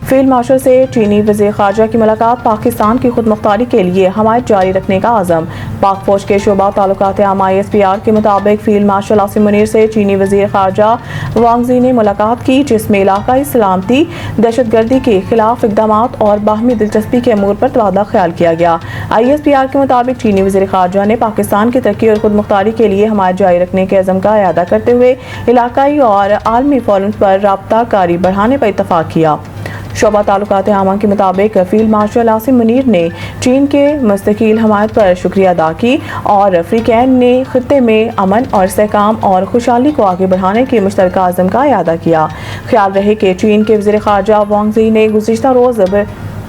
Field marshal से चीनी वज़ीर ख़ारजा की मुलाकात, पाकिस्तान की खुद मुख्तारी के लिए हमायत जारी रखने का आज़म। पाक फौज के शोबा ताल्लुकात आमा ISPR के मुताबिक फील्ड मार्शल आसिम मुनीर से चीनी वज़ीर ख़ारजा वांग ज़ी ने मुलाकात की, जिसमें इलाकाई सलामती, दहशतगर्दी के खिलाफ इक़दाम और बाहमी दिलचस्पी के अमूर पर तबादला ख्याल किया गया। ISPR के मुताबिक चीनी वज़ीर ख़ारजा ने पाकिस्तान की तरक्की और खुद मुख्तारी के लिए हमायत जारी रखने के अज़म का इआदा करते हुए इलाकाई और आलमी फ़ोरम पर राब्ता कारी बढ़ाने पर इत्तफ़ाक़ किया। शोबा ताल्लुकात आमा के मुताबिक फील्ड मार्शल आसिम मुनीर ने चीन के मुस्तकिल हमायत पर शुक्रिया अदा की और अफ्रीकैन ने खित्ते में अमन और इस्तेहकाम और खुशहाली को आगे बढ़ाने के मुश्तरका आज़म का इआदा किया। ख्याल रहे कि चीन के वज़ीर ख़ारजा वांग ज़ी ने गुज़िश्ता रोज़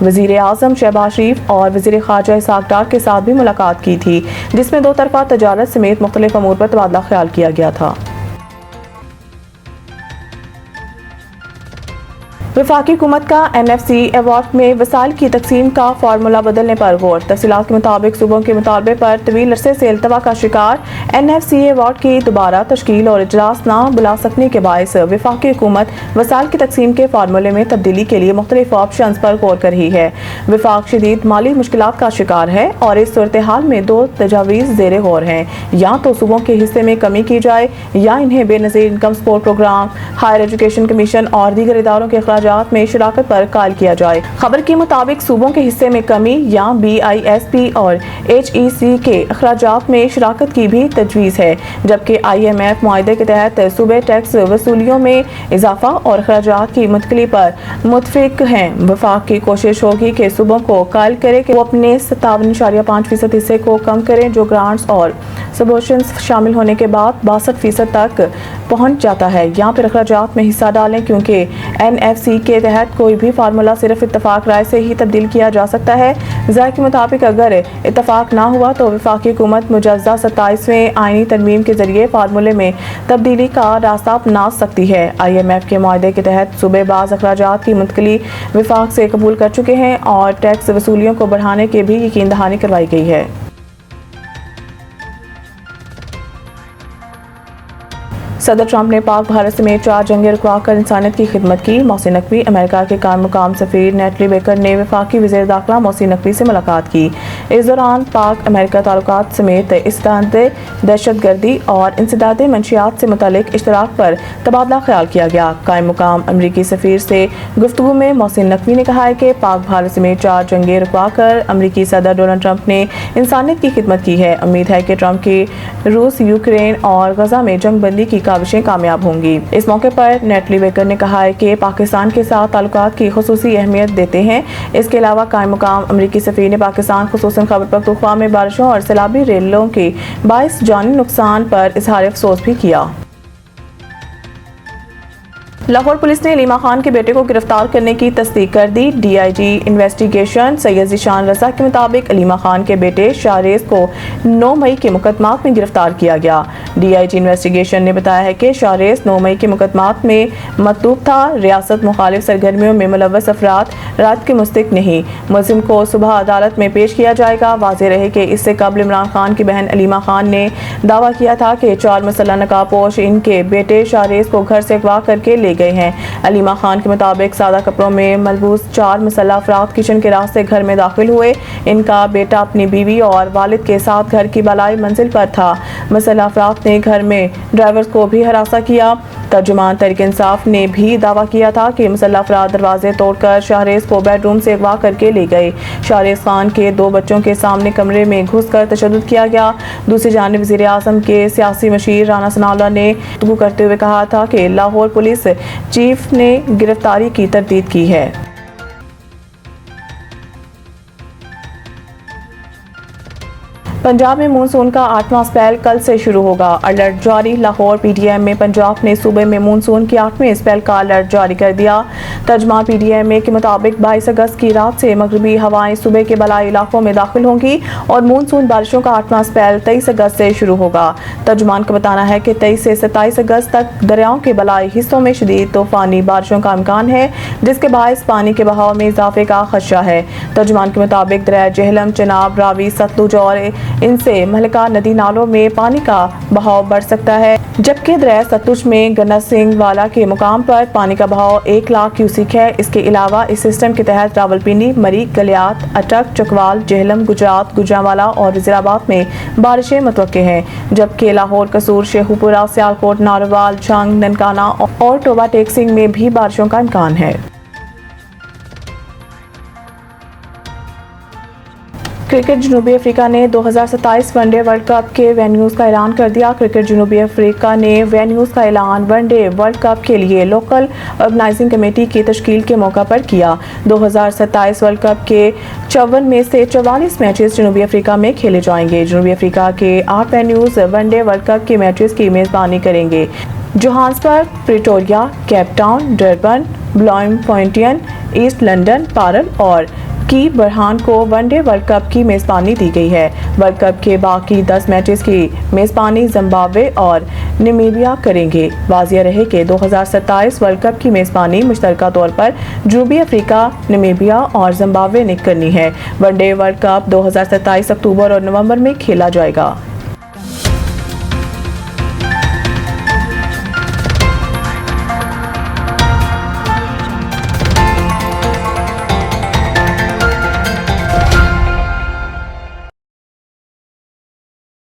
वज़ीर आज़म शहबाज शरीफ और वज़ीर ख़ारजा इसहाक़ डार के साथ भी मुलाकात की थी, जिसमें दो तरफ़ा तजारत समेत मुख्तलिफ अमूर पर तबादला ख्याल किया गया था। वफाकी हुकूमत का NFC अवार्ड में वसाइल की तकसीम का फार्मूला बदलने पर गौर। तफसीलात के मुताबिक सूबों के मुतालबे पर तवील अरसे से इल्तवा का शिकार NFC अवार्ड की दोबारा तश्कील और इजलास न बुला सकने के बायस वफाकी हुकूमत वसाइल की तकसीम के फार्मूले में तब्दीली के लिए मुख्तलिफ ऑप्शन पर गौर कर रही है। वफाक शदीद माली मुश्किलात का शिकार है और इस सूरत हाल में दो तजावीज़ ज़ेरे गौर हैं, या तो सूबों के हिस्से में कमी की जाए या इन्हें Benazir income support programme, higher education commission और दीगर इदारों के अखराजात में शिराकत पर कायल किया जाए। खबर के मुताबिक सूबों के हिस्से में कमी या BISP और HEC के अखराजात में शिराकत की भी तजवीज़ है, जबकि IMF मुआहदे के तहत सूबे टैक्स वसूलियों में इजाफा और अखराजात की मुंतकली पर मुतफिक हैं। वफाक की कोशिश होगी कि सूबों को कायल करे कि वो अपने 57.5% हिस्से को कम करें, जो ग्रांट्स और सबवेंशंस शामिल होने के बाद 62% तक पहुँच जाता है, या फिर अखराजात में हिस्सा डालें, क्योंकि NFC के तहत कोई भी फार्मूला सिर्फ इत्तफाक राय से ही तब्दील किया जा सकता है। ज़ाय के मुताबिक अगर इत्तफाक ना हुआ तो वफाकी हुकूमत मुजज़्ज़ा 27वें आईनी तरमीम के जरिए फार्मूले में तब्दीली का रास्ता अपना सकती है। IMF के मुआहदे के तहत सूबे बाज़ अखराजात की मुंतकली वफाक से कबूल कर चुके हैं और टैक्स वसूलियों को बढ़ाने की भी यकीन दहानी करवाई गई है। सदर ट्रंप ने पाक भारत समेत 4 जंगें रुकवा कर इंसानियत की खिदमत की। मोहसिन नकवी। अमेरिका के कार मुकाम सफ़ीर नेटली बेकर ने वफाकी वज़ीर दाखिला मोहसिन नकवी से मुलाकात की। इस दौरान पाक अमेरिका ताल्लुकात समेत इस्ताद दहशतगर्दी और इंसदाद मंशियात से मुतल्लिक इश्तराक पर तबादला ख्याल किया गया। कायम मुकाम अमरीकी सफ़ीर से गुफ्तगू में मोहसिन नकवी ने कहा है कि पाक भारत समेत 4 जंगें रुकवा कर अमरीकी सदर डोनाल्ड ट्रंप ने इंसानियत की खिदमत की है। उम्मीद है कि ट्रंप की रूस, यूक्रेन और गजा में जंग बंदी की काविशें कामयाब होंगी। इस मौके पर नेटली बेकर ने कहा है कि पाकिस्तान के साथ ताल्लुकात की खुसूसी अहमियत देते हैं। इसके अलावा कायम मुकाम अमरीकी सफ़ीर ने पाकिस्तान खुसूसन खैबर पख्तूनख्वा में बारिशों और सैलाबी रेलों के बाइस जानी नुकसान पर इजहार अफसोस भी किया। लाहौर पुलिस ने अलीमा खान के बेटे को गिरफ्तार करने की तस्दीक कर दी। DIG इन्वेस्टिगेशन सैयद ज़ीशान रज़ा के मुताबिक अलीमा खान के बेटे शाहरेज़ को 9 मई के मुकदमात में गिरफ्तार किया गया। DIG इन्वेस्टिगेशन ने बताया है कि शाहरेज़ 9 मई के मुकदमात में मतलूब था। रियासत मुखालिफ सरगर्मियों में मुलव्वस अफराद रात के मुस्तक नहीं। मुलजिम को सुबह अदालत में पेश किया जाएगा। वाज़ेह रहे कि इससे कबल इमरान खान की बहन अलीमा खान ने दावा किया था कि 4 मुसल्लह नकाबपोश इनके बेटे शाहरेज़ को घर से अगवा करके ले गए हैं। अलीमा खान के मुताबिक सादा कपड़ों में मलबूस 4 मुसल्लह अफराद किचन के रास्ते घर में दाखिल हुए। इनका बेटा अपनी बीवी और वालिद के साथ घर की बालाई मंजिल पर था। मुसल्लह अफराद ने घर में ड्राइवर्स को भी हरासा किया। तर्जुमान तहरीक इंसाफ ने भी दावा किया था कि मुसल्लह अफराद दरवाजे तोड़कर शाहरेज़ को बेडरूम से अगवा करके ले गए। शाहरेज़ खान के 2 बच्चों के सामने कमरे में घुसकर तशद्दुद किया गया। दूसरी जानिब वज़ीर आज़म के सियासी मशीर राना सनाउल्लाह ने गुफ्तगू करते हुए कहा था कि लाहौर पुलिस चीफ ने गिरफ्तारी की तरदीद की है। पंजाब में मानसून का 8वां स्पेल कल से शुरू होगा। अलर्ट जारी। लाहौर PTM में पंजाब ने सूबे में मानसून के 8वें स्पेल का अलर्ट जारी कर दिया। तर्जमा PTM के मुताबिक 22 अगस्त की रात से मगरबी हवाएं सूबे के बलाई इलाकों में दाखिल होंगी और मानसून बारिशों का 8वां स्पेल 23 अगस्त से शुरू होगा। तर्जुमान का बताना है कि 23 से 27 अगस्त तक दरियाओं के बलाई हिस्सों में शदीद तूफानी बारिशों का इम्कान है, जिसके बायस पानी के बहाव में इजाफे का खदशा है। तर्जुमान के मुताबिक दरिया जेहलम, चनाब, रावी, सतलुज और इनसे महलका नदी नालों में पानी का बहाव बढ़ सकता है, जबकि दरिया सतलुज में गन्ना सिंह वाला के मुकाम पर पानी का बहाव 1 लाख क्यूसिक है। इसके अलावा इस सिस्टम के तहत रावलपिंडी, मरी, गलियात, अटक, चकवाल, जेहलम, गुजरात, गुजरांवाला और वजीराबाद में बारिशें मुतवक्के हैं, जबकि लाहौर, कसूर, शेखुपुरा, सियालकोट, नारोवाल, झंग, ननकाना और टोबा टेक सिंह में भी बारिशों का इम्कान है। क्रिकेट जनूबी अफ्रीका ने 2027 वनडे वर्ल्ड कप के वेन्यूज़ का ऐलान कर दिया। क्रिकेट जनूबी अफ्रीका ने वेन्यूज़ का ऐलान वनडे वर्ल्ड कप के लिए लोकल ऑर्गेनाइजिंग कमेटी की तश्कील के मौका पर किया। 2027 वर्ल्ड कप के 54 में से 44 मैचेस जनूबी अफ्रीका में खेले जाएंगे। जनूबी अफ्रीका के 8 वेन्यूज़ वनडे वर्ल्ड कप के मैचेस की मेज़बानी करेंगे। Johannesburg, Pretoria, Cape Town, Durban, Bloemfontein, East London, Paarl और की बरहान को वनडे वर्ल्ड कप की मेज़बानी दी गई है। वर्ल्ड कप के बाकी 10 मैचेस की मेज़बानी जिम्बाब्वे और नामीबिया करेंगे। वाज़िया रहे कि 2027 वर्ल्ड कप की मेज़बानी मुश्तरका तौर पर जनूबी अफ्रीका, नामीबिया और जिम्बाब्वे ने करनी है। वनडे वर्ल्ड कप 2027 अक्टूबर और नवंबर में खेला जाएगा।